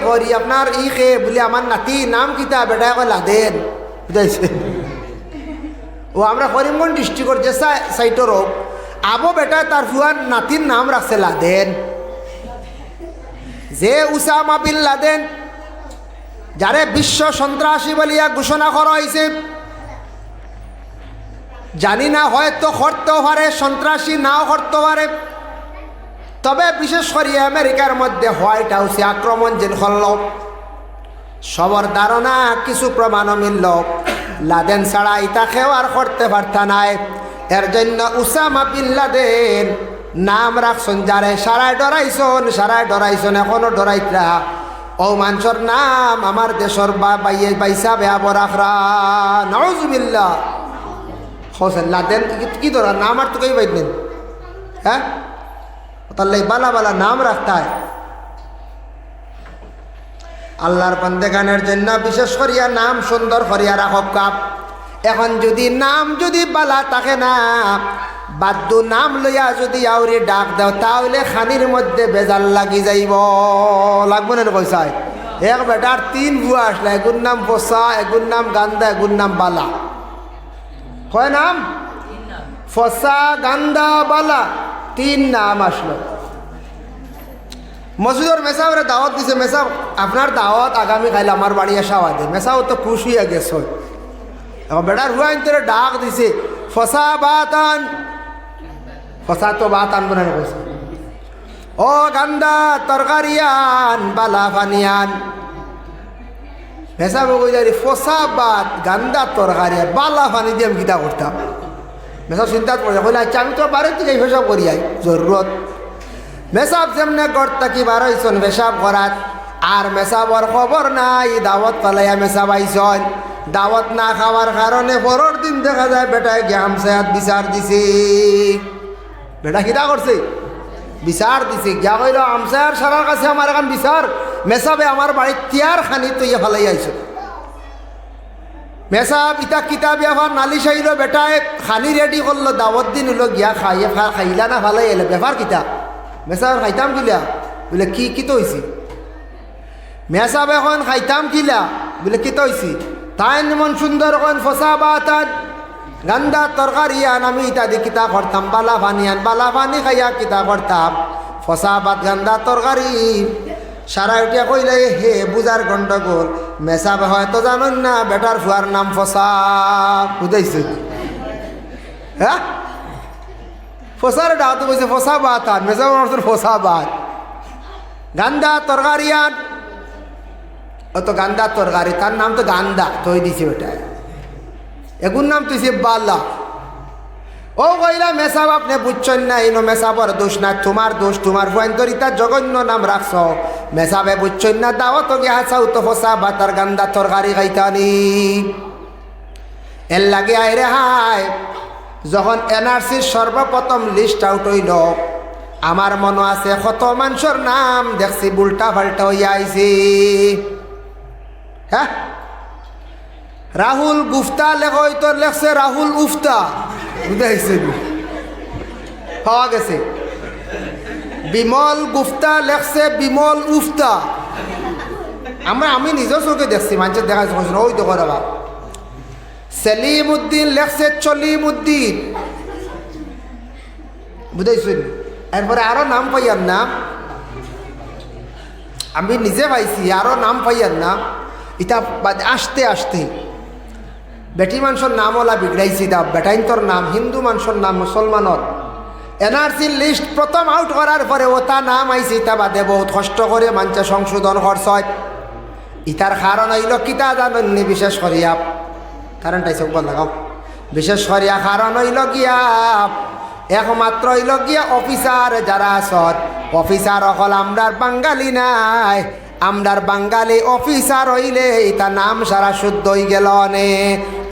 করি আপনার ই খে বলে আমার নাতি নাম কিতা বেটা কয় লাদেন বুঝাইছে। ও আমরা করিমগঞ্জ ডিস্ট্রিক্টর যে সাইটর আবো বেটা তার ফুয়ার নাতির নাম রাখছে লাদেন। যে উসামা বিন লাদেন যারে বিশ্ব সন্ত্রাসী বলিয়া ঘোষণা করা হয়েছে, জানি না হয়তো করতেও পারে, সন্ত্রাসী নাও করতে পারে, তবে বিশেষ করে আমেরিকার মধ্যে হোয়াইট হাউসে আক্রমণ যেন করল, সবর ধারণা কিছু প্রমাণও মিলল লাদেন ছাড়া ইতাকেও আর করতে পারত নাই। এর জন্য উসামা বিন লাদেন নাম রাখছেন যারে সারায় ডরাইছন এখনো ডরাইতরা। ও মানুষের নাম আমার দেশের বাইসা বেয়াব রাখরা নাউজুবিল্লাহ। হোসেন লাদেন কি ধরা নাম আর তো কেই বাইতেন, হ্যাঁ তাহলে বালা বালা নাম রাখতে হয়। আল্লাহর বান্দেগানের জন্য বিশেষ করিয়া নাম সুন্দর করিয়া রাখব কাপ। এখন যদি নাম যদি বালা থাকে না, বাদ্যু নাম লইয়া যদি আউরি ডাক দাও তাহলে খানির মধ্যে বেজাল লাগি যাইব, লাগবো না কইসায়। এক বেটার তিন বুয়া আসলে, এগুর নাম ফসা, এগুর নাম গান্দা, এগুর নাম বালা। কয় নাম? ফসা, গান্দা, বালা, তিন নাম আসলো। মসজিদের মেসাবরে দাওয়াত দিছে, মেসাব আপনার দাওয়াত আগামী খাইলে আমার বাড়ি আসাওয়া দে। মেসাও তো খুশ হইয়া গেছ। এখন বেটার হুয়া ইন্তরে ডাক দিছে ফসা বাতান, ফসা তো বাতান বলে কইছে। ও গান্দা তরকারিয়ান, বালা ফানিয়ান। মেসাব কই যাই ফসা বাত, গান্দা তরকারিয়ান, বালা ফানি দিয়ে আমি গীতা করতাম। মেসাব চিন্তা করে কইলে আচ্ছা আমি তো বাড়ির থেকে পেশাব করি আই জরুরত। মেসাব যেমনে গড় কি বার হইছন পেশাব করাত, আর মেসাবর খবর নাই দাওয়াত পালাইয়া মেসাব আইসন। দাওয়াত না খাওয়ার কারণে পরের দিন দেখা যায় বেটায় গ্যাম সায়াত বিচার দিছে। বেটা কিতা করছে? বিচার দিছে। গিয়া কইল আমসায়ার সারার কাছে আমার এখন বিচার, মেসাবে আমার বাড়ির তিয়ার খানি তৈয়া ফেলাই আইস। মেসাব ইতা কিতাব ব্যাপার নালিশ আইল, বেটায় খানি রেডি করলো, দাওয়াত দিন হইল, গিয়া খাইলা না ভালাই এলে ব্যাপার কিতা? মেসাব খাইতাম কিলা? বলে কি তো হয়েছি? মেসাব এখন খাইতাম কিলা? বলে কি তো হয়েছি? তাই মন সুন্দর কোন ফসা বাতান, গান্দা তরকারিয়ান, আমি ইত্যাদি কিতা করতাম, বালা পানিয়ান, বালা পানি খাইয়া কিতা করতাম, ফসা বাত গান্দা তরকারি। সারা উঠিয়া কইলে হে বুজার গন্ডগোল, মেসাব হয়তো জানেন না বেটার ফুয়ার নাম ফসা। বুঝাইছে? হ্যাঁ ফসার ডাক তো বলছে ফসা বাত, আর মেসাব ফসা বাত, গান্দা তরকারিয়ান। ও তো গান্দা তরকারি, তার নাম তো গান্দা তৈ দিছে ওটা, এগুর নাম তো বালা। ও কইলা মেসাব আপনি বুঝছেন না, ইনো মেসাবর দোষ না, তোমার দোষ, তোমার ফুয়ান্তরিতা জঘন্য নাম রাখছ। মেসাবে বুঝছেন না, দাওয়াত গিয়া হাসাও তো ফসা বাতার গান্দা তরকারি খাইতানি। এর লাগে আইরে হায়, যখন এনআরসির সর্বপ্রথম লিস্ট আউট হইল, আমার মনে আছে কত মানুষের নাম দেখছি উল্টা পাল্টা হইয়া আইছে। হ্যাঁ রাহুল গুফতা লেখই তো লেখছে রাহুল উফতা, বুঝাইছে? পাওয়া গেছে। বিমল গুফতা লেখছে বিমল উফতা। আমি নিজের চোখে দেখছি, মানুষের দেখা যাচ্ছে ওই তো করা। সেলিম উদ্দিন লেখছে চলিম উদ্দিন, বুঝাইছেন? এরপরে আরো নাম পাইয়ার না, আমি নিজে পাইছি আরো নাম পাইয়ার না। ইটা আসতে আসতে বেটি মানুষের নাম ওলা বিগড়াইছি। তা বেটাইন্তর নাম, হিন্দু মানুষের নাম মুসলমানের। এনআরসির লিস্ট প্রথম আউট করার পরে ওটা নাম আইছে, ইটা বাদে বহুত কষ্ট করে মানুষে সংশোধন করছে। ইটার কারণ হইল কিতা জানেননি? বিশেষ করিয়া কারণটাই চোখ লাগাও। বিশেষ করিয়া কারণ হইল গিয়া একমাত্র হইল গিয়া অফিসার যারা আসত, অফিসার অকল আমরার বাঙালি নাই, আমরার বাঙালি অফিসার হইলে ইতা নাম সারা শুদ্ধ হয়ে গেল।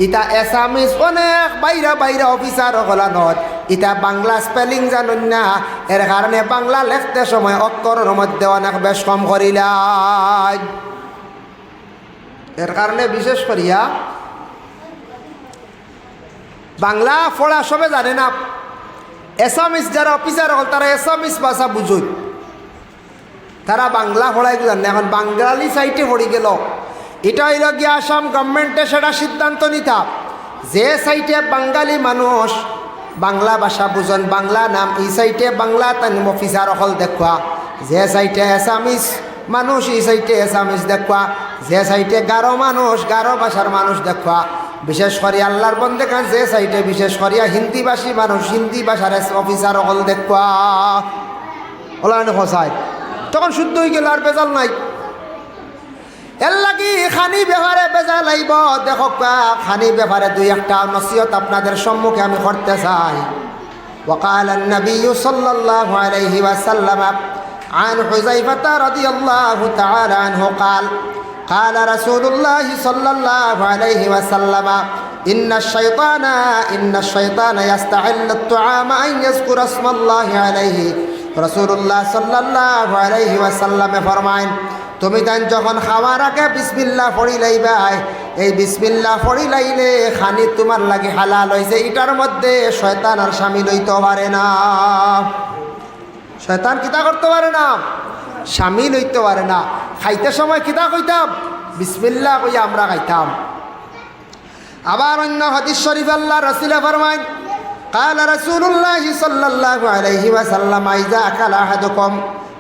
ইতা এসামিস অনেক বাইরা বাইরা অফিসার অকলানত, ইতা বাংলা স্পেলিং জানুন না, এর কারণে বাংলা লেখতে সময় অক্ষরের মধ্যে অনেক বেশ কম করিলাম। এর কারণে বিশেষ করিয়া বাংলা পড়া সবে জানে না। এসামিস যারা অফিসার হল তারা এসামিস ভাষা বুঝুন, তারা বাংলা পড়াইগুলো জানে, এখন বাঙালি সাইটে পড়ি গেল। এটা হইল গিয়া আসাম গভর্নমেন্টে সেটা সিদ্ধান্ত নিতা, যে সাইটে বাঙালি মানুষ বাংলা ভাষা বুঝন, বাংলা নাম, এই সাইটে বাংলা তানি অফিসার অকল দেখুয়া, যে সাইটে এসামিস মানুষ এই সাইটে এসামিস দেখুয়া, যে সাইটে গারো মানুষ গারো ভাষার মানুষ দেখুয়া, বিশেষ করে আল্লাহর বন্দে খান যে সাইটে বিশেষ করিয়া হিন্দিভাষী মানুষ হিন্দি ভাষার অফিসার অকল দেখুয়া ওলা হসায়, তখন শুদ্ধ হয়ে গেল, আর বেজাল নাই। এর লাগি খানি ব্যাপারে বেজাল আইব। দেখো খানি ব্যাপারে দুই একটা নসিহত আপনাদের সম্মুখে আমি করতে চাই। وقال النبي صلى الله عليه وسلم عن حذيفة رضي الله تعالى عنه قال قال رسول الله صلى الله عليه وسلم إن الشيطان يستحل الطعام أن يذكر اسم الله عليه। رسول الله صلى الله عليه وسلم ফরমায়, তুমি তাই যখন খাওয়ার আগে বিসমিল্লাহ পড়ি লাইবাই, এই বিসমিল্লাহ পড়ি লাইলে খানি তোমার লাগে হালাল হয়েছে, এটার মধ্যে শয়তান আর শামিল হইতে পারে না। শয়তান কিতা করতে পারে না, শামিল হইতে পারে না। খাইতে সময় কিতা কইতাম, বিসমিল্লাহ কইয়া আমরা খাইতাম। আবার অন্য হাদিস শরীফ আল্লাহ রাসূল ফরমায়, قال رسول الله صلى الله عليه وسلم إذا أكل أحدكم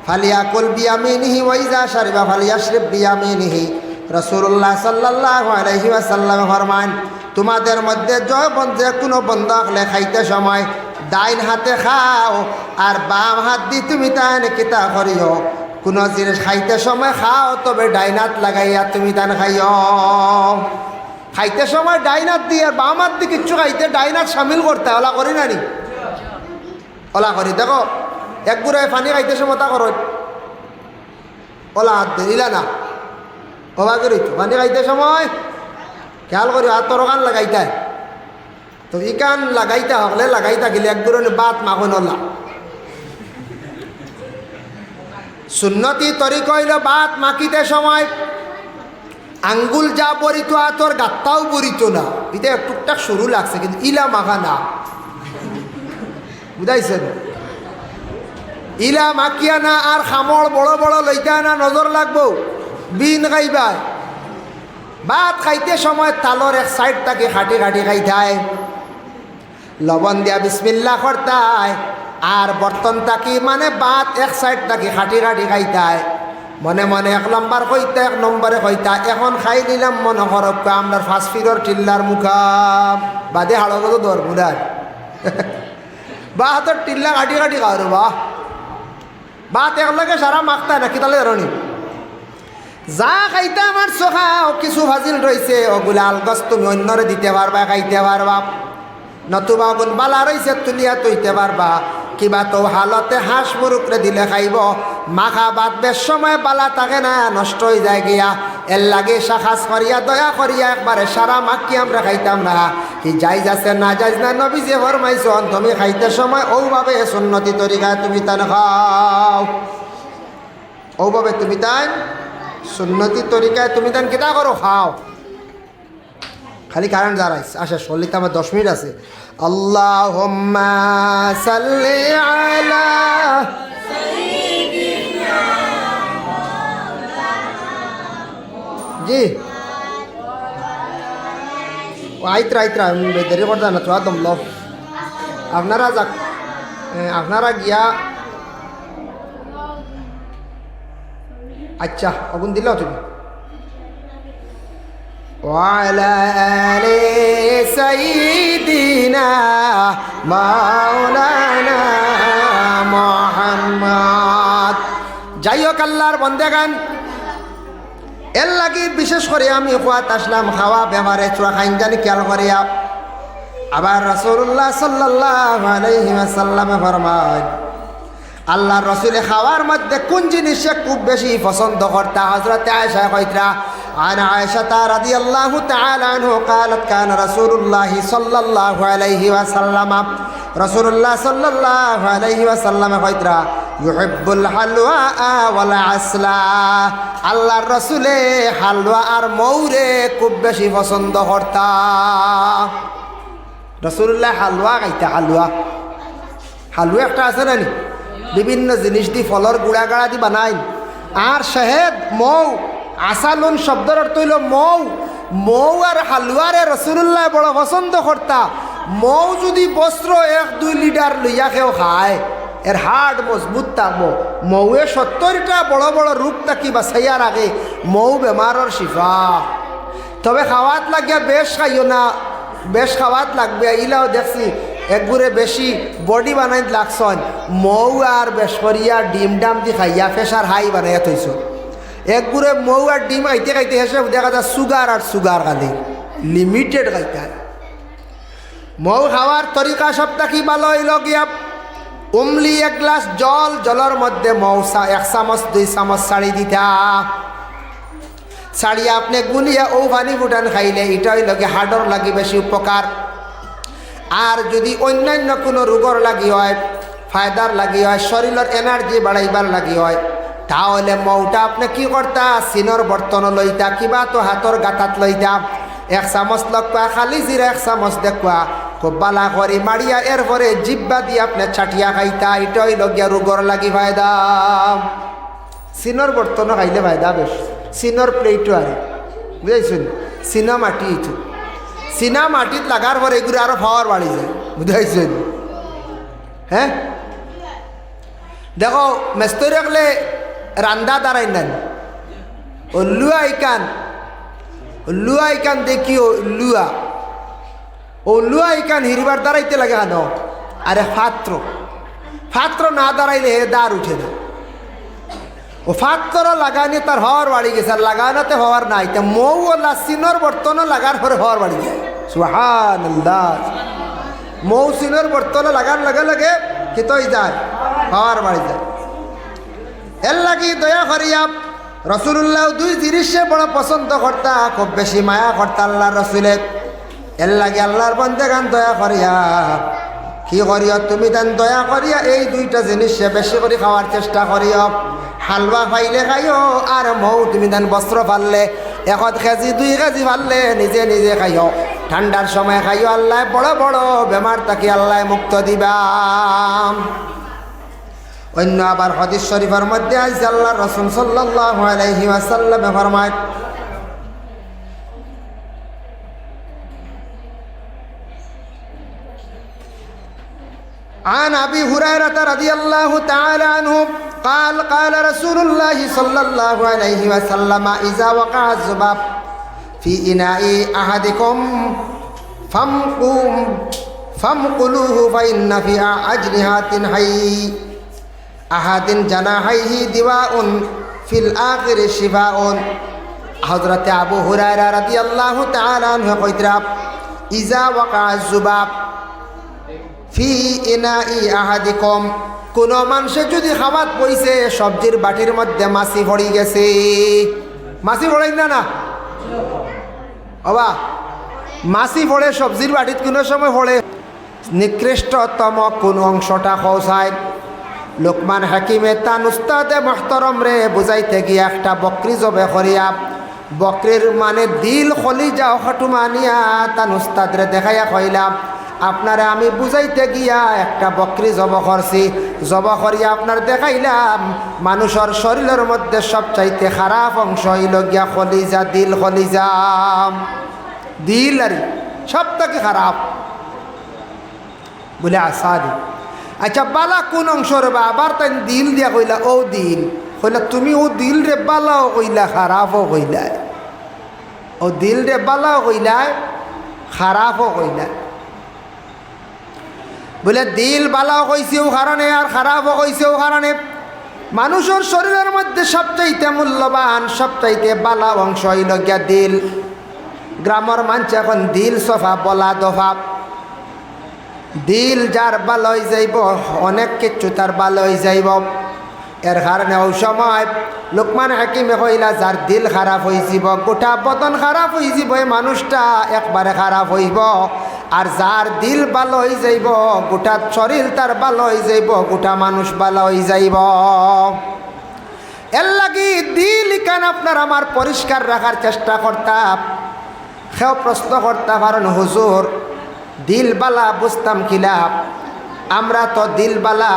فليأكل بيمينه وإذا شرب فليشرب بيمينه। রাসূলুল্লাহ সাল্লাল্লাহু আলাইহি ওয়াসাল্লাম ফরমান, তোমাদের মধ্যে যে কোনো বন্ধ হলে খাইতে সময় ডাইন হাতে খাও, আর বাম হাত দিয়ে তুমি তান কিতা করিও, কোনো জিনিস খাইতে সময় খাও তবে ডাইন হাত লাগাইয়া তুমি তান খাইও। খাইতে সময় ডাইন হাত দিয়ে আর বাম হাত দিয়ে কিচ্ছু খাইতে ডাইন হাত সামিল করতে ওলা করি না নি, ওলা করি। দেখো এক গুড়ায় পানি খাইতে সময় তা করো, ওলা হাত দিলা না, ওবা করি পানি খাইতে সময় খেয়াল করি হাত তরকান লাগাইতে, তো ই কান লাগাইতে হলে লাগাইতে গেলে এক গুড়ে বাত মাখন ওলা। সুন্নতি তরিকা হইল বাত মাখিতে সময় আঙ্গুল যা পরিত তোর গাত্তাও পরিত না, এটা টুকটাক শুরু লাগছে কিন্তু ইলা মাখা না, বুঝাইছেন? ইলা মাখিয়া না আর খামড় বড় বড় লইতা না, নজর লাগবো বিন খাইবাই। ভাত খাইতে সময় তালর এক সাইড তাকে খাটি খাটি খাইতায়, লবণ দিয়া বিসমিল্লাহ করতায়, আর বর্তন তাকি মানে ভাত এক সাইড তাকে খাটি খাটি খাইতায়, মনে মনে এক নম্বর কইতা এক নম্বরে কইতা। এখন খাই নিলাম মনে করব আমরা ফার্স্ট ফিরর টিল্লার মুখাম বাদে হাড়গত দর বুড়ার বা হাতের টিল্লা কাটি কাটি খাওয়া রে বাহ, ভাত একলাগে সারা মাখতায় না কিতালে ধরনি যা খাইতে আমার চোখাও কিছু ভাজিল রয়েছে, ওগুলা আলগস তুমি অন্যরে দিতে পারবা, খাইতে পারবা, নতুবা গুণ বালা রয়েছে তুলিয়া তৈতে পারবা, কিবা তো হালতে হাঁস মুরুকরে দিলে খাইব। মাখা বাদ বেশ সময় বালা থাকে না, নষ্ট হয়ে যায় গিয়া, এর লাগে শাখাস করিয়া দয়া করিয়া একবারে সারা মাখি আমরা খাইতাম না। কি যাই যাচ্ছে না যাই না, নবী যে ফরমাইছন তুমি খাইতে সময় ওভাবে সুন্নতি তরিকায় তুমি তান খাও, ওভাবে তুমি তাই সুন্নতি তরিকায় তুমি তান কিতা করো খাও। খালি কারণ দাঁড়াইছে আসা সল্লিতে আমার 10 মিনিট আছে। আল্লাহুম্মা সাল্লি আলা জি আইত্রা দেরি করতে না তো আদম লো আপনারা যাক, আপনারা গিয়া আচ্ছা অগুন দিলেও তুমি وعلى آل سيدنا مولانا محمد। যাই হোক আল্লাহর বন্দেগান, এর লাগি বিশেষ করে আমি খোয়াত আসলাম খাওয়া ব্যাপারে চূড়া খাইন জানি খেয়াল করিয়া। আবার রাসূলুল্লাহ সাল্লাল্লাহু আলাইহি ওয়াসাল্লামে ফরমায়, আল্লাহর রাসূলে খাওয়ার মধ্যে কোন জিনিসে খুব বেশি পছন্দ করতা? হযরত আয়েশা কইতরা عن عائشة رضي الله تعالى عنه قالت كان رسول الله صلى الله عليه وسلم رسول الله صلى الله عليه وسلم কইতরা يحب الحلوى والعسل। আল্লাহর রাসূলে হালুয়া আর মৌরে খুব বেশি পছন্দ করতা। রাসূলুল্লাহ হালুয়া খাইতা, হালুয়া একটা আছে না, বিভিন্ন জিনিস দি ফলর গুড়া গাড়া দি বানাই, আর শাহেদ মৌ আসালুন শব্দের অর্থ হইল মৌ। মৌ আর হালুয়ারে রসুল্লাহ বড় পছন্দ করতা। মৌ যদি বস্ত্র 1-2 লিটার লইয়া কেউ খায় এর হাড় মজবুত থাকবো। মৌয়ে 70টা বড় বড় রোগ থাকি বাছাইয়ার আগে মৌ বেমারর শিফা। তবে খাওয়াত লাগিয়া বেশ খাইও না, বেশ খাওয়াত লাগবে। ইলাও দেখছি একগুড়ে বেশি বডি বানাই লাগছন মৌ আর বেশ করিয়া ডিম ডাম দি খাইয়া ফেসার হাই বানাইয়া থইছ। একগুড়ে মৌ আর ডিম খাইতে খাইতে হেসে দেখা যায় সুগার আর সুগার খালি লিমিটেড খাইতে। মৌ খাওয়ার তরিকা সবটা কি ভালো হইল গিয়া উমলি 1 গ্লাস জল, জলের মধ্যে মৌ 1 চামচ 2 চামচ ছাড়ি দিতা। ছাড়িয়া আপনি গুলিয়া ও পানি ফুটান খাইলে এটা হইল গিয়ে হার্টর লাগি বেশি উপকার। আর যদি অন্যান্য কোনো রোগর লাগি হয়, ফায়দার লাগি হয়, শরীরের এনার্জি বাড়াইবার লাগি হয়, তাহলে মৌটা আপনি কি করতা সিনর বর্তন লইতা কিবা তো হাতর গাঁথাত লইতা 1 চামচ লক্ষা খালি জিরা 1 চামচ দেখুয়া খুব বালা করে মারিয়া এরপরে জিব্বা দিয়ে আপনি ছাটিয়া খাইতা। এটা হইল গিয়া রোগর লাগি ফায়দা। সিনর বর্তন খাইলে ফায়দা বেশ। সিনর প্লেটও আরে বুঝাইছেন, সিনা মাটি ইটো সিনা মাটিত লাগার পরে এগুলো আরো পাওয়ার বাড়ি যায় বুঝাইছেন। হ্যাঁ দেখো মেস্তরি রাখলে রান্দা দাঁড়াই নেন ও লুয়া ইকান দেখিও লুয়া ও লুয়া ইকান হিরিবার দাঁড়াইতে লাগে আনো। আরে ফাত্র না দাঁড়াইলে হে দাঁড় উঠে না। ও ফাত্র লাগানি তার হওয়ার বাড়ি গেছে, আর লাগানোতে হওয়ার নাই। তা মৌ ও লাসিনর বর্তনও লাগার পরে হওয়ার বাড়ি যায়। সুবহানাল্লাহ। মৌ সিনর বর্তনে লাগার লগে লগে কিতই যায় হওয়ার বাড়ি যায়। এর লাগি দয়া করিয়া রসুল্লাহ 2 জিনিসে বড় পছন্দ করতা, খুব বেশি মায়া করতা আল্লাহর রসুলে। এর লাগে আল্লাহর বন্দেগান দয়া করিয়া কি করিও তুমি দেন দয়া করিয়া এই 2টা জিনিসে বেশি করে খাওয়ার চেষ্টা করিও। হালুয়া খাইলে খাইও, আর মৌ তুমি দেন বস্ত্র ফাললে 1 কেজি 2 কেজি ফাললে নিজে নিজে খাইও। ঠান্ডার সময় খাইও, আল্লাহ বড় বড় বেমার তাকে আল্লাহ মুক্ত দিবা। অন্য আবার হাদিস শরীফের মধ্যে আছে আল্লাহর রাসূল সাল্লাল্লাহু আলাইহি ওয়াসাল্লাম ফরমায় عن أبي هريرة رضي الله تعالى عنه قال قال رسول الله صلى الله عليه وسلم إذا وقع الذباب في إناء أحدكم فامقلوه فإن في أجنحة حي أحد جناحيه دواء في الآخر شفاء। حضرت আবু হুরায়রা রাদিয়াল্লাহু তাআলা আনহু কইতরা ইজা ওয়াকা যুবাব ফি ইনাই আহাদিকুম, কোন মানুষে যদি খাবাত পইছে সবজির বাটির মধ্যে মাছি পড়ি গেছে। মাছি পড়ে না অবা মাছি পড়ে সবজির বাটিত কোনো সময় পড়ে। নিকৃষ্টতম কোন অংশটা খোসায় লোকমান হাকিমে তান উস্তাদে মুহতারম রে বুঝাইতে গিয়া একটা বকরি জবে করিয়া বকরির মানে দিল খলিজা অখটু মানিয়া তান উস্তাদ রে দেখাইয়া কইলাম আপনারে আমি বুঝাইতে গিয়া একটা বকরি জব করছি। জব করিয়া আপনার দেখাইলাম মানুষের শরীরের মধ্যে সবচাইতে খারাপ অংশ হইল গিয়া খলিজা, দিল খলিজা দিল আর সব থেকে খারাপ বলে আসাদি। আচ্ছা বালা কোন অংশ রে বা আবার তাই দিল দিয়া কইলা ও দিল কইলা তুমি ও দিল রে বালাও কইলা খারাপও কইলা, ও দিল রে বালাও কইলা খারাপও কইলা। বলে দিল বালাও কইছেও কারণে আর খারাপও কইছেও কারণে। মানুষের শরীরের মধ্যে সবচাইতে মূল্যবান সবচাইতে বালা অংশ হইল গিয়া দিল। গ্রামের মানুষ এখন দিল সফা বলা দফা। দিল যার ভালো হয়ে যাইব অনেক কিছু তার ভালো হয়ে যাইব। এর কারণে ওই সময় লোকমান হাকিমে কইলা যার দিল খারাপ হয়ে যাব গোটা বদন খারাপ হয়ে যাব, এই মানুষটা একবারে খারাপ হইব। আর যার দিল ভালো হয়ে যাইব গোটা শরীর তার ভালো হয়ে যাইব, গোটা মানুষ ভালো হয়ে যাইব। এর লাগি দিল ইকান আপনার আমার পরিষ্কার রাখার চেষ্টা করতাম। সেও প্রশ্ন করতে পারেন হুজুর দিল বালা বুঝতাম কিলা? আমরা তো দিল বালা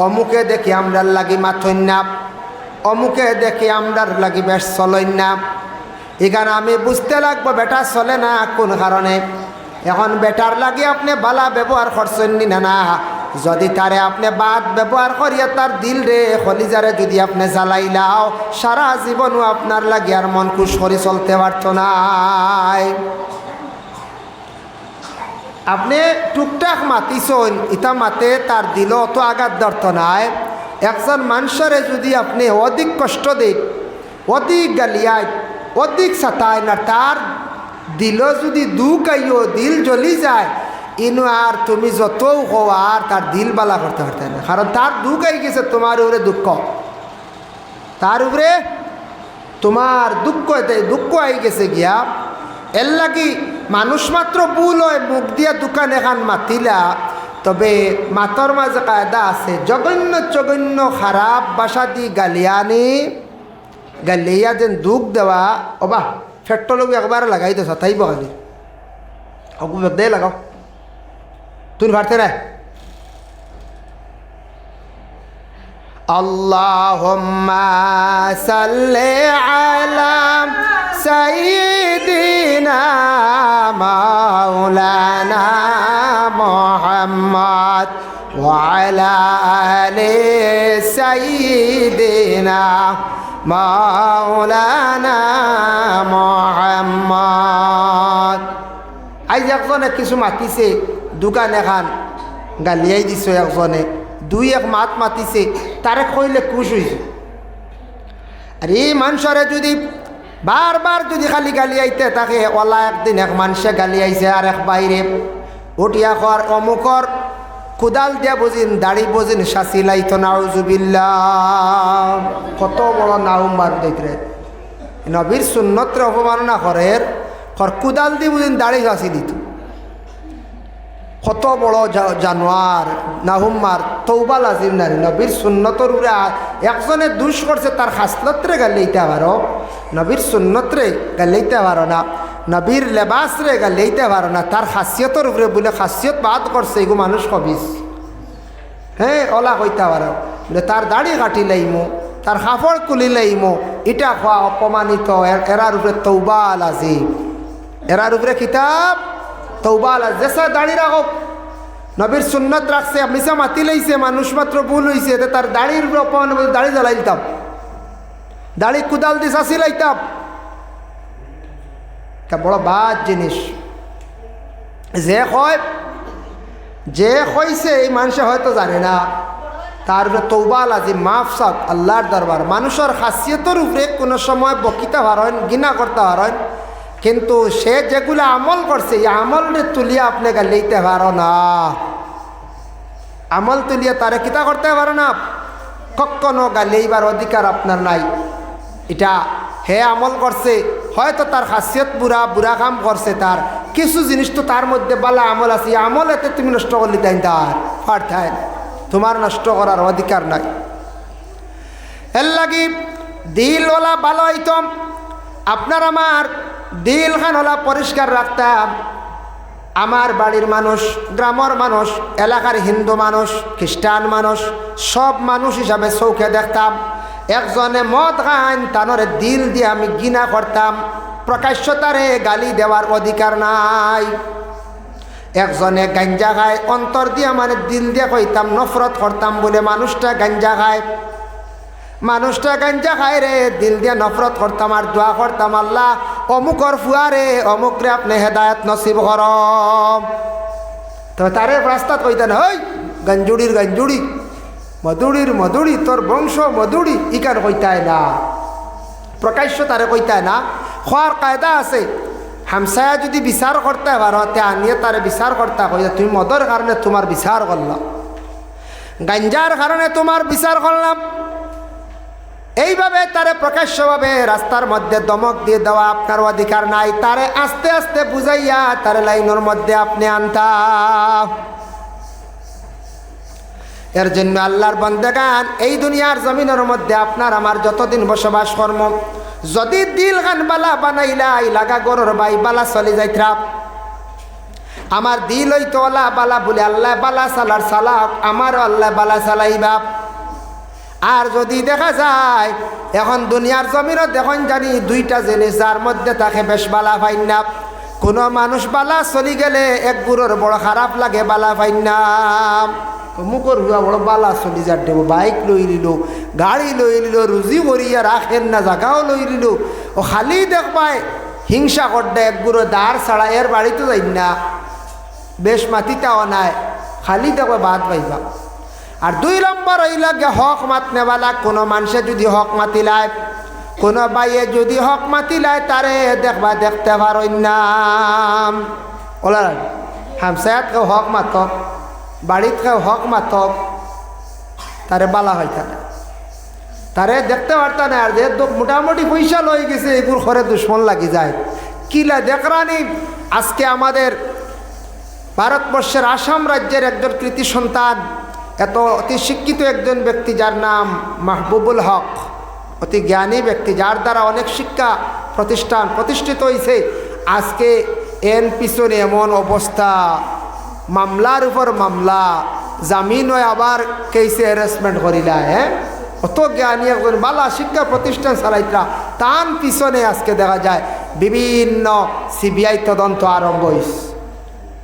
অমুকে দেখি আমরা লাগি মাথইন না, অমুকে দেখে আমরার লাগি বেশ চলেন না, এখানে আমি বুঝতে লাগবো বেটা চলে না কোন কারণে। এখন বেটার লাগে আপনি বালা ব্যবহার করছেন নি না? যদি তারে আপনি বাদ ব্যবহার করিয়া তার দিল রে খলিজারে যদি আপনি জ্বালাইলাও, সারা জীবনও আপনার লাগে আর মন খুশ করে চলতে পারত নাই। আপনি টুকটাক মাতিছেন, ইটা মাতে তার দিল অত আঘাত ধরত নাই। একজন মানুষের যদি আপনি অধিক কষ্ট দেন, অধিক গালিয়ায়, অধিক সাতায় না, তার দিল যদি দুঃখ আইও, দিল জ্বলি যায়, ইনু আর তুমি যতও হও আর তার দিল বালা করতে পারতে না। কারণ তার দুঃখ আই গেছে তোমার উপরে দুঃখ, তার উপরে তোমার দুঃখ আই গেছে গিয়া। এর লাগি মানুষ মাত্র ভুল হয়, মুখ দিয়া দোকান এখান মাতিলা, তবে মাতর মাঝে কায়দা আছে, জঘন্য জঘন্য খারাপ বাসা দি গালিয়ানি, গালিয়া যেন দুঃখ দেওয়া। ওবা ফেট্টলকে একবার লাগাই তো সাথাইব খালি দে লাগাও, তুমি ভারতে না। আল্লাহুম্মা সাল্লি আলা সাইয়্যিদিনা মাওলানা মুহাম্মদ ওয়া আলা আলি সাইয়্যিদিনা মাওলানা মুহাম্মদ। আজ একজনে কিছু মাতিছে, দোকান এখান গালিয়াই দিছ, একজনে দুই এক মাত মাতিছে, তারে কইলে খুশ হয়েছে। আর এই মানুষরে যদি বারবার যদি খালি গালিয়াইতে থাকে, ওলা একদিন এক মানুষে গালিয়াইছে আর এক বাইরে উঠিয়া খর অমুকর কুদাল দিয়া বুঝিন, দাড়ি বুঝিন শাসিলাইতো, নাউজুবিল্লাহ। কত বড় নাউম্বার দেখরে নবীর সুন্নতরে অপমাননা করের, কুদাল দিয়ে বুঝিন দাড়ি শাসি দিত। কত বড় জানোয়ার নাহুম্মার, তৌবা লাজিম নারী। নবীর সুন্নতর উপরে একজনে দুষ করছে, তার খাসলতরে গালিতে পারো, নবীর সুন্নতরে গালিতে পারো না, নবীর লেবাসরে গালিতে পারো না, তার খাসিয়তর উপরে বলে খাসিয়ত বাদ করছে, এগো মানুষ কবিস। হ্যাঁ ওলা কইতে পারো বলে তার দাড়ি কাটি লাইমো, তার কাপড় কুলি লাইমো, এটা খোয়া অপমানিত। এরার উপরে তৌবা লাজিম, এরার উপরে কিতাব তৌবা লাজিম। যেসা দাড়ি রাখো, নবীর সুন্নত রাখছে, মিশা মাতি লাইছে, মানুষ মাত্র ভুল হয়েছে, তার দাড়ির উপরে অপমান, দাড়ি জ্বালাই দিতাম, দাড়ি কুদাল দিয়ে শাসি লাইতাম। তা বড় বাদ জিনিস। যে কইছে এই মানুষে হয়তো জানে না, তার উপরে তৌবা লাজিম, মাফ সাপ আল্লাহর দরবার। মানুষের খাসিয়তের উপরে কোনো সময় বকিতে পারেন, ঘৃণা করতে পারেন, কিন্তু সে যেগুলো আমল করছে, এই আমলটা তুলিয়া আপনি গালিতে পারো না। আমল তুলিয়া তারে কিতা করতে পারো না, কখনো গালিবার অধিকার আপনার নাই। এটা হে আমল করছে, হয়তো তার খাসিয়ত বুড়া কাম করছে, তার কিছু জিনিস তো তার মধ্যে বালা আমল আছে, আমল এতে তুমি নষ্ট করলি তাই তার পাঠায়, তোমার নষ্ট করার অধিকার নাই। এর লাগি দিলওয়ালা ভালো হইতাম, আপনার আমার দিল খানওয়ালা পরিষ্কার রাখতাম। আমার বাড়ির মানুষ, গ্রামের মানুষ, এলাকার হিন্দু মানুষ, খ্রিস্টান মানুষ, সব মানুষ হিসাবে চৌখে দেখতাম। একজনে মদ খান, তানরে দিল দিয়ে আমি ঘৃণা করতাম, প্রকাশ্য তারে গালি দেওয়ার অধিকার নাই। একজনে গাঞ্জা খায়, অন্তর দিয়ে মানে দিল দিয়ে কইতাম, নফরত করতাম বলে মানুষটা গাঞ্জা খায়, মানুষটা গাঞ্জা খায় রে, দিল দিয়ে নফরত করতাম আর দোয়া করতাম, আল্লাহ অমুকর ফুয়ারে অমুকরে আপনি হেদায়ত নসিব কর। তবে তারে রাস্তাত কইতেন, হই গঞ্জুড়ির গঞ্জুড়ি, মধুড়ির মধুড়ি, তোর বংশ মধুড়ি, ইকার কইতায় না, প্রকাশ্য তারে কইতায় না। খোয়ার কায়দা আছে, হামসায়া যদি বিচার করতে পারো, তে আনিয়ে তারে বিচার করতে কইতা, তুমি মদর কারণে তোমার বিচার করলাম, গাঞ্জার কারণে তোমার বিচার করলাম। এইভাবে তারে প্রকাশ্যভাবে রাস্তার মধ্যে দমক দিয়ে দেওয়া আপনার অধিকার নাই। তারে আস্তে আস্তে বুঝাইয়া তারে লাইনের মধ্যে আপনি আনতা। এর জন্য আল্লাহর বন্দেগান, এই দুনিয়ার জমিনের মধ্যে আপনার আমার যতদিন বসবাস কর্ম, যদি দিল গান বালা বানাইলাই, লাগা গরুর বাই বালা চলে যাইত্রা। আমার দিল হইতো ওলা বালা বলে আল্লাহ বালা সালার সালাক, আমার আল্লাহ বালা চালাইবা। আর যদি দেখা যায় এখন দুনিয়ার জমিনও দেখুন জানি দুইটা জিনিস যার মধ্যে তাকে বেশ বালা পাইন না। কোনো মানুষ বালা চলি গেলে এক গুড়োর বড় খারাপ লাগে বালা পাইন না। মুখর হুয়া বড় বালা চলি যার দেব, বাইক লই নিল, গাড়ি লই নিল, রুজি করিয়া রাখেন না, জাগাও লই নিল, ও খালি দেখবায় হিংসা করতে এক গুঁড়ো দাঁড় ছাড়া এর বাড়িতে যাই না, বেশ মাতিতাও নাই, খালি দেখবে বাদ পাইবা। আর 2 নম্বর হইলাগে হক মাত নেওয়ালা। কোনো মানুষে যদি হক মাতিলায়, কোনো বাইয়ে যদি হক মাতিলায়, তারে দেখবা দেখতে পারই না। ওলা হামসায়াত কেউ হক মাতক, বাড়িত কেউ হক মাতক, তারে বালা হয় থাকে, তারে দেখতে পারত না। আর যে মোটামুটি পয়সা লই গেছে এগুলো ঘরে দুশ্মন লাগি যায়। কিলা দেখরানি আজকে আমাদের ভারতবর্ষের আসাম রাজ্যের একজন কৃতি সন্তান, এত অতি শিক্ষিত একজন ব্যক্তি যার নাম মাহবুবুল হক, অতি জ্ঞানী ব্যক্তি, যার দ্বারা অনেক শিক্ষা প্রতিষ্ঠান প্রতিষ্ঠিত হয়েছে। আজকে এর পিছনে এমন অবস্থা, মামলার উপর মামলা, জামিন হয় আবার কেসে হ্যারাসমেন্ট করিলা। অত জ্ঞানী একজন বালা শিক্ষা প্রতিষ্ঠান চালাইতরা, তার পিছনে আজকে দেখা যায় বিভিন্ন সিবিআই তদন্ত আরম্ভ হয়েছে।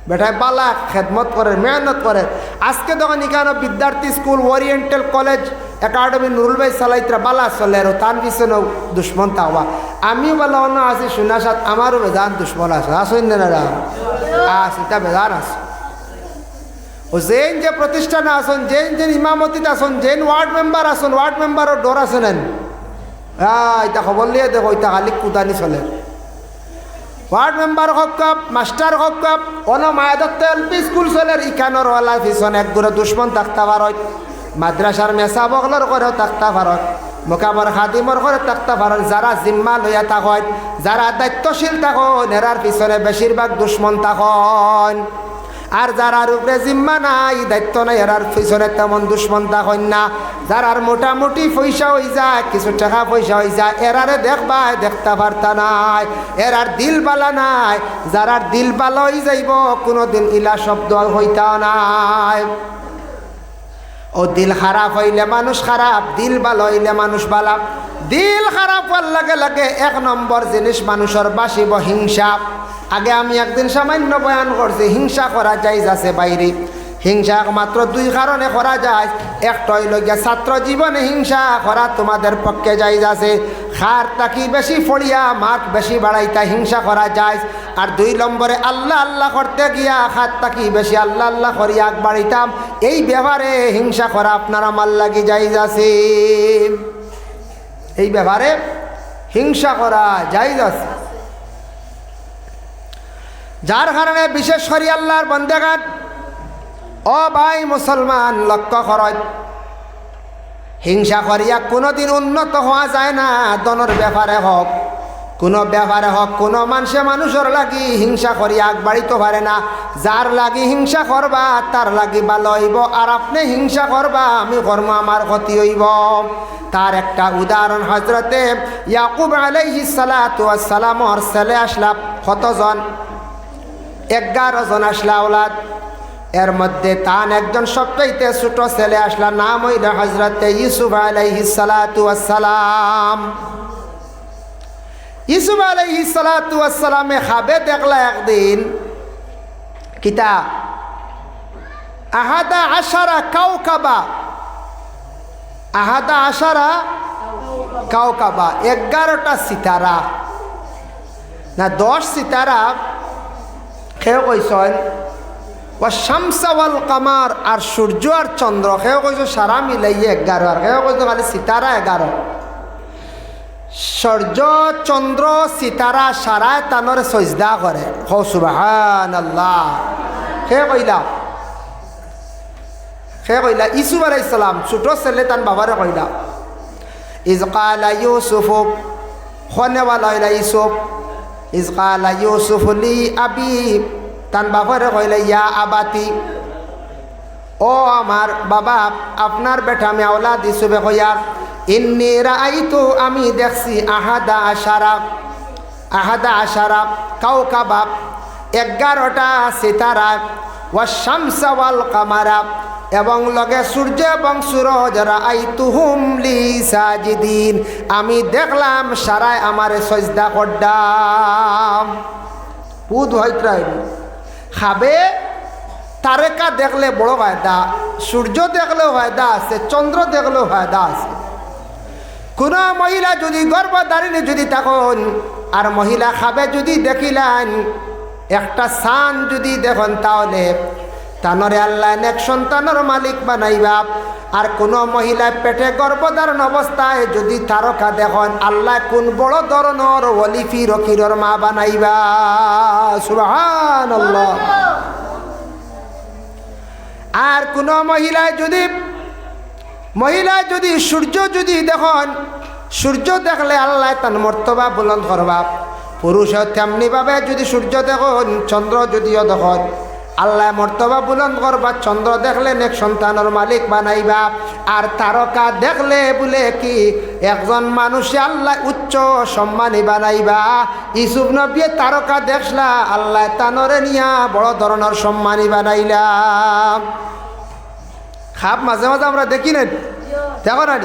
বেটায় বালা খেদমত করে, মেহনত করে। আজকে তখন এখানে বিদ্যার্থী school, oriental college, academy Nurul ভাই চালাইতরা বালা চলে, আর তার পিছনেও দুশ্মন থাকবা। আমিও বালা অন্য আছি শুনা সাথ, আমারও বেজান দুশ্মন আছে, আসেন না এটা বেজান আছে। ও যেন যে প্রতিষ্ঠানে আসুন, যেন ইমামতিতে আসুন, যেন ওয়ার্ড মেম্বার আসুন, ওয়ার্ড মেম্বারও ডর আছে নেন। এটা খবর লিয়ে দেখো, এটা খালি কুদানি চলে। ওয়ার্ড মেম্বার হোক কাপ, মাস্টার হোক কাপ, অন মায়াদত্ত এলপি স্কুল চলের ইকানোর ওয়ালা পিছনে এক গুলো দুশ্মন থাকতে পারত। মাদ্রাসার মেসা বগলর করেও থাকতে পারত, মোকামর খাদিমর করে থাকতে পারত। যারা জিম্মা লইয়া থাকেন, যারা দায়িত্বশীল থাকেন, এরার পিছনে বেশিরভাগ দুশ্মন থাকেন। আর যারার উপরে জিম্মা নাই, দায়িত্ব নাই, এরার পিছনে তেমন দুশ্মন থাকেন না। যারার মোটামুটি পয়সা হয়ে যায়, কিছু টাকা পয়সা হয়ে যায়, এরারে দেখবা দেখতে পারতা নাই, এরার দিল বালা নাই। যারার দিল বালা হয়ে যাইব, কোনোদিন ইলা শব্দ হইতা নাই। ও দিল খারাপ হইলে মানুষ খারাপ, দিল ভালো হইলে মানুষ ভালো। দিল খারাপ হওয়ার লাগে লাগে 1 নম্বর জিনিস মানুষের বাসিব হিংসা। আগে আমি একদিন সামান্য বয়ান করছি, হিংসা করা যায় আছে বাইরে। হিংসা মাত্র 2 কারণে করা যায়। একটা হইল গিয়া ছাত্র জীবনে হিংসা করা তোমাদের পক্ষে যাই আছে। খার তাকি বেশি ফড়িয়া মার্ক বেশি বাড়াইতা হিংসা করা যায়। আর 2 নম্বরে আল্লাহ আল্লাহ করতে গিয়া খার তাকি বেশি আল্লাহ আল্লাহ করিয়া আগ বাড়িতাম, এই ব্যাপারে হিংসা করা আপনার আমার লাগি যাই আছে। এই ব্যাপারে হিংসা করা যাই আছে, যার কারণে বিশেষ করে আল্লাহর বান্দাগান ও ভাই মুসলমান লক্ষ্য করত, হিংসা করিয়া কোনোদিন উন্নত হওয়া যায় না। দনের ব্যাপারে হোক, কোনো ব্যাপারে হোক, কোনো মানুষের লাগি হিংসা করিয়া আগ বাড়িতে পারে না। যার লাগি হিংসা করবা তার লাগি ভালো হইব, আর আপনি হিংসা করবা আমি কর্ম আমার ক্ষতি হইব। তার একটা উদাহরণ হজরতে ইয়াকুব আলাইহিস সালাতু ওয়াস সালামর ছেলে আসলা কতজন? 11 জন আসলা ওলাদ। এর মধ্যে তান একজন সবচাইতে ছোট ছেলে আসলা, নাম হইল হজরতে ইউসুফ আলাইহিস সালাতু ওয়াস সালাম। ইউসুফ আলাইহিস সালাতু ওয়াস সালামে খাবে দেখলা একদিন কিতা 11 কাউকাবা, 11 কাউকাবা, 11টা সিতারা না 10 সিতারা। কেউ কইছেন ও শামসা ওয়াল কামার, আর সূর্য আর চন্দ্র। কেউ কইছে সারা মিলাইয়ে 11, আর কেউ কইছে খালি সিতারা 11। সূর্য চন্দ্র সিতারা সারায় তানরে সজদা করে। হো সুবহানাল্লাহ। কে কইলা? ইউসুফ আলাইহিস সালাম ছোট ছেলে তান বাবারে কইলা, ইজ ক্বালা ইউসুফ, খনেওয়ালা হইলা ইউসুফ। ইজ ক্বালা ইউসুফ লি আবি, তান বাবারে কইলা ইয়া আবাতি, ও আমার বাবা, আপনার বেটা আমি আওলাদ ইউসুফে কইয়া, ইন্নী রাআইতু, আমি দেখছি 11 কাউকাবা, 11টা সিতারা, ওয়াশ-শামসা ওয়াল কামারা, এবং লগে সূর্য এবং সূরজ, রাআইতুহুম লি সাজিদিন, আমি দেখলাম সারায় আমারে সজদা করদাম। বুধ হইত্রাই খাবে তারেকা দেখলে বড় ফায়দা, সূর্য দেখলেও ফায়দা আছে, চন্দ্র দেখলেও ফায়দা আছে। কোনো মহিলা যদি গর্ভধারিণী যদি তখন আর মহিলা খাবে যদি দেখিলেন একটা সান যদি দেখেন, তাহলে তানরে আল্লাহ নেক সন্তানের মালিক বানাইবা। আর কোনো মহিলা পেটে গর্ভধারণ অবস্থায় যদি তারকা দেখেন, আল্লাহ কোন বড় ধরনের ওলিফি রকিরর মা বানাইবা। সুবহানাল্লাহ। আর কোনো মহিলা যদি সূর্য যদি দেখেন, সূর্য দেখলে আল্লাহ তার মর্তবা বুলন্দ করবা। পুরুষ তেমনিভাবে যদি সূর্য দেখেন, চন্দ্র যদিও দেখেন, আল্লাহ মর্তবা বুলন্দ করবা। চন্দ্র দেখলে নেক সন্তানের মালিক বানাইবা। আর তারকা দেখলে বলে কি একজন মানুষে আল্লাহ উচ্চ সম্মানী বানাইবা। ইউসুফ নবী তারকা দেখলা, আল্লাহ তানরে নিয়া বড় ধরনের সম্মানী বানাইলাম। খাপ মাঝে মাঝে আমরা দেখি না, দেখো না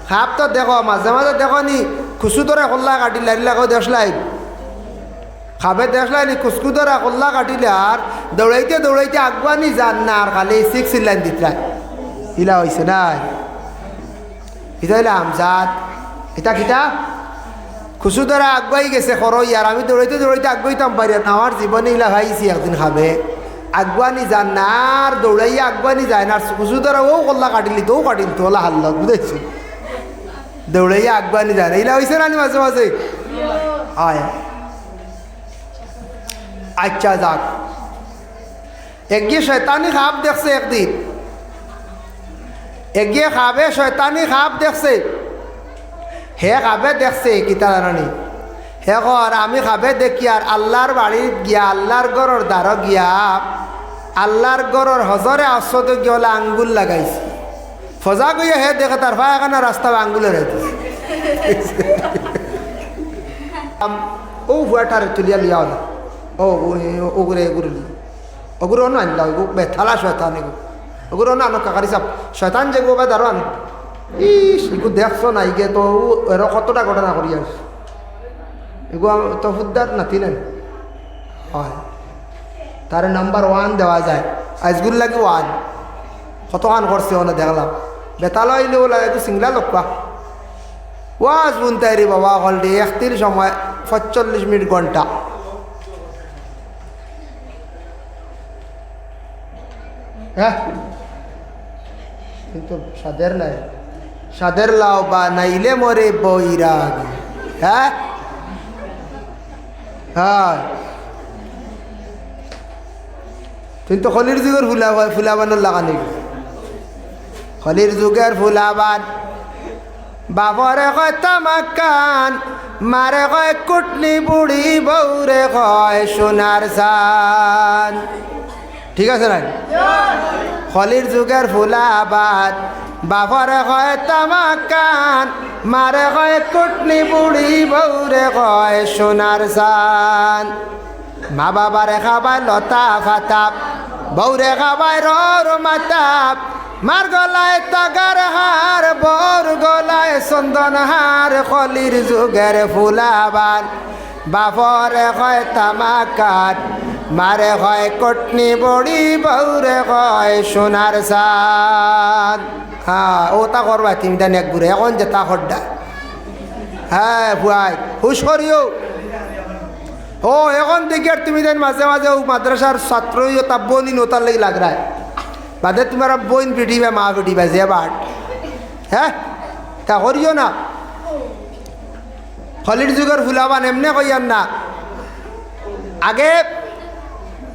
খাপ তো দেখো, মাঝে মাঝে দেখো নি খুশু ধরে কল্লা কাটি লাইলাকেও দেখলাই, খাবে দেখলাই নি খুশকু ধরে কল্লা কাটিলে আর দৌড়াইতে দৌড়াইতে আগুয়ানি যান না, আর খালি 6 লাইন দিতলাই ইলা হয়েছে না। এটা হইলে আমজাদ, এটা কিটা খুশু ধরে আগুয়াই গেছে খরই, আর আমি দৌড়াইতে দৌড়াইতে আগুয়াইতাম পারি না। আমার জীবনে ইলা ভাইছি একদিন খাবে আগুয়ানি যান না, আর দৌড়াইয়া আগুয়ানি যায় না, আর খুশু ধরে ও কল্লা কাটিলি তো কাটিল তো ওলা হাল্লা বুঝেছি, দৌড়াইয়া আগুয়ানি যায় না। ইলা হয়েছে না মাঝে মাঝে আয়। আচ্ছা যাক, একগিয়ে শয়তানি খাপ দেখছে একদিন, একগিয়ে খাবে শয়তানি খাপ দেখছে। হে খাবে দেখছে কিতা জানি, হে কর আমি খাবে দেখি আর আল্লাহর বাড়ির গিয়া, আল্লাহর গড়র দ্বার গিয়া, আল্লাহর গড়র হজরে আসত গিয়ে হলে আঙ্গুল লাগাইছে। ফজা গিয়ে হে দেখে তার ভাইখানা রাস্তা আঙ্গুলের হইতেছে। ও ভুয়াটারে তুলিয়া লিয়া হলো, ও ওগুরে এগুলো ওগুলো অন্য আনলা, বেথালা শয়তান এগু ওগুলো অন্য আনো কাকারি চাপ শয়তান যে গো বা দারো আন। ইস এগু দেখছো না, ইগে তো এর কতটা ঘটনা করি আস, এগু তো ফুদ্দার নাতি নেন হয়, তার নাম্বার 1 দেওয়া যায়। আজগুল লাগে 1 কত গান করছে ওনা দেখলাম। বেতালা হইলে ওলা একটু সিংলা লোকা ওয়াজ বুনতাই রে বাবা, হলডে একটির সময় 45 মিনিট ঘন্টা। হ্যাঁ কিন্তু সাদের লাও বা নাইলে মরে বৈরাগ। হ্যাঁ হ্যাঁ কিন্তু খলির যুগের ফুলাবানোর লাগানি, খলির যুগের ফুলাবান। বাবরে কয় তামাকান, মারে কয় কুটনি বুড়ি, বৌরে কয় সোনার সান। ঠিক আছে না? খলির যুগের ফুলাবান, বাবরে কয় তামাকান, মারে কয় কুটনি বুড়ি, বৌরে কয় সোনার সান। মা বাবারে খাবায় লতা ফাতাপ, বৌরে খাবায় রর মাতাপ, মার গলায় তাগার হার, বর গলায় চন্দন হার। খলির যুগের ফুলাবান, বাপরে কয় তামাকান, মারে কয় কটনি বড়ি, বৌরে কয় সোনার সান। হ্যাঁ ও তা করবা তুমি দেন এক ঘুরে এখন যে তা খড্ডা। হ্যাঁ ভুয়াই হুশ করিও। ও এখন দেখি আর তুমি দেন মাঝে মাঝে ও মাদ্রাসার ছাত্র তা বনি নোতার লাগি লাগ রায় বাদে তোমার বইন পিটিবা মা পিটিবা যে বাট। হ্যাঁ তা করিও না। খলির যুগের ফুলাবান এমনি কইয়ার না। আগে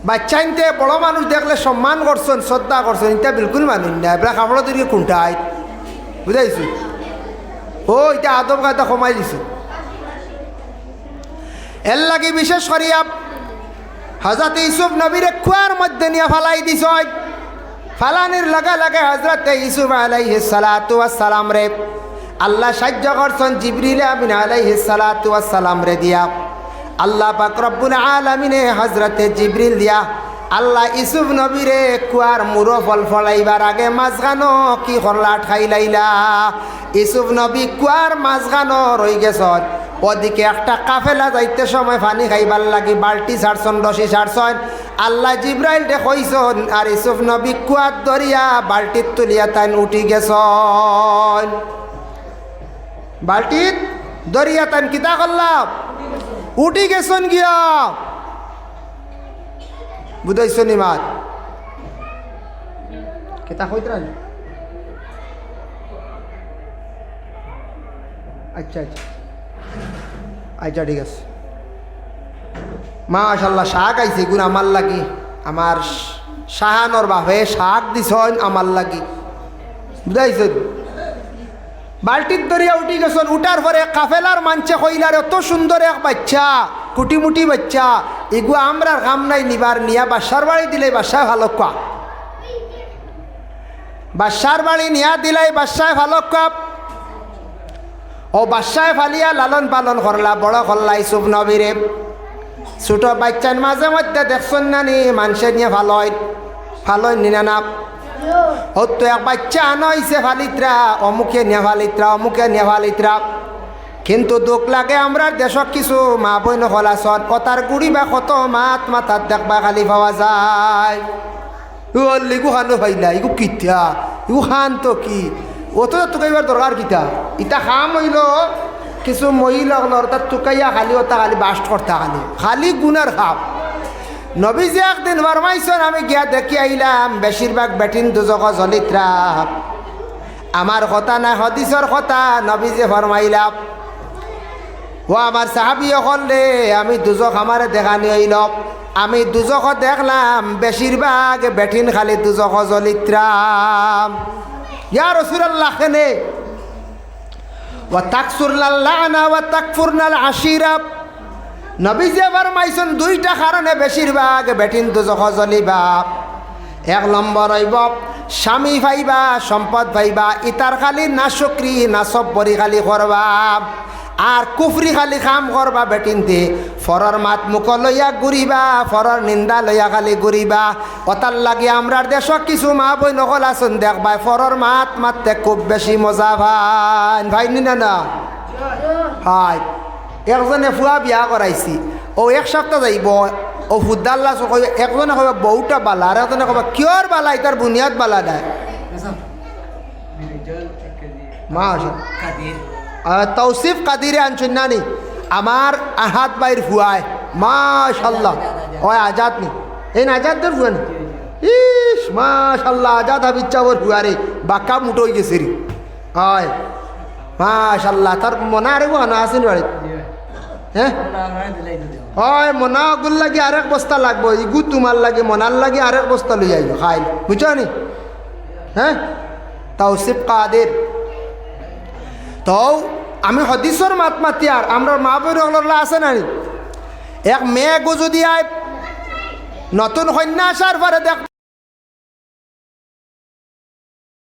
বাচ্চা ইনতে বড় মানুষ দেখলে সম্মান করছেন, শ্রদ্ধা করছেন, ইটা বিলকুল মানুষ না। এবার কাপড় দিকে কুণ্ঠাই বুঝাইছো। ও এটা আদব কায়দা কমাই দিছো। এর লাগি বিশেষ করিয়া হযরত ইউসুফ নবীরে কুয়ার মধ্যে নিয়ে ফালাই দিছ। ফালানির লগে লগে হযরত ইউসুফ আলাইহিস সালাতু ওয়াস সালাম রে আল্লাহ সাহায্য করছেন জিবরিল আমিন আলাইহিস সালাতু ওয়াস সালাম রে দিয়া। আল্লাহ পাক রব্বুল আলামিনে হযরত জিবরিল দিয়া আল্লাহ ইসুফ নবীরে কুয়ার মুরো ফল ফলাইবার আগে মাঝখানো কি করলা ঠাই লাইলা ইসুফ নবী কুয়ার মাঝখানো রই গেছন ওদিকে একটা কাফেলা যাইতে সময় পানি খাইবার লাগি বালটি ছাড়ছন রশি ছাড়ছন আল্লাহ জিব্রাইল দে কইছন আর ইসুফ নবী কুয়ার দরিয়া বালটিত তুলিয়া তাই উঠি গেছন বালটিত দরিয়া তাই কিতা করলাম উঠি গেছন গিয়া বুঝাইছ নি মাত কেতা কইতরা আচ্ছা আচ্ছা আচ্ছা ঠিক আছে মাশাআল্লাহ শাক আইছে গুণ আমার লাগি আমার শাহানোর বাপে শাক দিছন আমার লাগি বুঝাইছ বালটির দরিয়া উঠি গেছন উঠার পরে কাফেলার মানছে কইলার এত সুন্দর এক বাচ্চা কুটিমুটি বাচ্চা এগু আমরার কাম নাই নিবার নিয়া বাসার বাড়ি দিলে বাসায় ভালো কোয়া বাসার বাড়ি নিয়া দিলাই বাসায় ভালো কোয়া ও বাসায় ফালিয়া লালন পালন করলা বড় করলা ইসুফ নবীরে ছোট বাচ্চার মাঝে মধ্যে দেখছেন না নি মানুষের নিয়ে ফালয় নিনা না হতো এক বাচ্চা আনাইছে ফালিত্রা অমুকে নিয়ে ফালিত্রা অমুকে নিয়ে ফালিত্রা কিন্তু দুঃখ লাগে আমরা দেশক কিছু মা বই নকলাচন কথার গুড়ি বা কত মাথার দেখবা খালি পাওয়া যায় লিগু খানো ভাইলা ইগু কিতা ইগু খান তো কি অত তোকাইবার দরকার কিতা ইটা খাম হইল কিছু মহিলা তার টুকাইয়া খালি ওটা খালি বাস্ট করতে খালি গুনার খাপ নবীজি একদিন ফরমাইছেন আমি গিয়া দেখি আইলাম বেশিরভাগ বেটিন দুজক জলিত্রা আমার কথা নাই হদিসর কথা নবীজি ফরমাইলাম ও আমার সাহাবি হলে আমি দুজক আমারে দেখানি হইল আমি দুজক দেখলাম বেশিরভাগ বেটিন খালি দুজক জলিত্রা ইয়া রাসূলুল্লাহ খেনে ওয়া তাকসুরনাল লানা ওয়া তাকফুরনাল আশিরা নবীজি ফরমাইছেন দুইটা কারণে বেশিরভাগ বেটিন দুজক জ্বলিবা এক নম্বর হইব স্বামী ভাইবা সম্পদ ভাইবা ইতার খালি না শুকরি না সব্বরি খালি করবা আর কুফরি খালি কাম করবা বেটিনতে ফরর মাত মুখ লইয়া ঘুরিবা ফরর নিন্দা লইয়া খালি ঘুরিবা অতার লাগে আমরার দেশ কিছু মা বই নকল আসুন দেখবা ফরর মাত মারতে খুব বেশি মজা ভাই নি না হয় একজনে ফুয়া বিয়া করাইছি ও এক সপ্তাহ যাইব ও ফুদ্দাল্লা একজনে কবা বহুটা বালা আর একজনে কবা কিয়র বালা এটার বুনিয়াদ বালা নাই তৌসিফ কাদিরে আনছেন নানি আমার আহাত বাইর ফুয়ায় মাশাল্লাহ ওই আজাদ নি এই আজাদের ফুয়া নি ইস মাশাল্লাহ আজাদ হাবিজ চাবর ফুয়ারে বাক্কা মুটো হয়ে গেছে রে হয় মাশাল্লাহ তার মনে আরে বানা আসেন বাড়িতে হ্যাঁ হয় মনা গুল লাগে আরেক বস্তা লাগবো ইগু তোমার লাগে মনার লাগে আরেক বস্তা লই আইব খাই বুঝছো নি হ্যাঁ তৌসিফ কাদের তো আমি হদিসর মাত মাতি আর আমরা মা বই আছে না এক মেয়ে গো যদি আয় নতুন কন্যা আসার পরে দেখ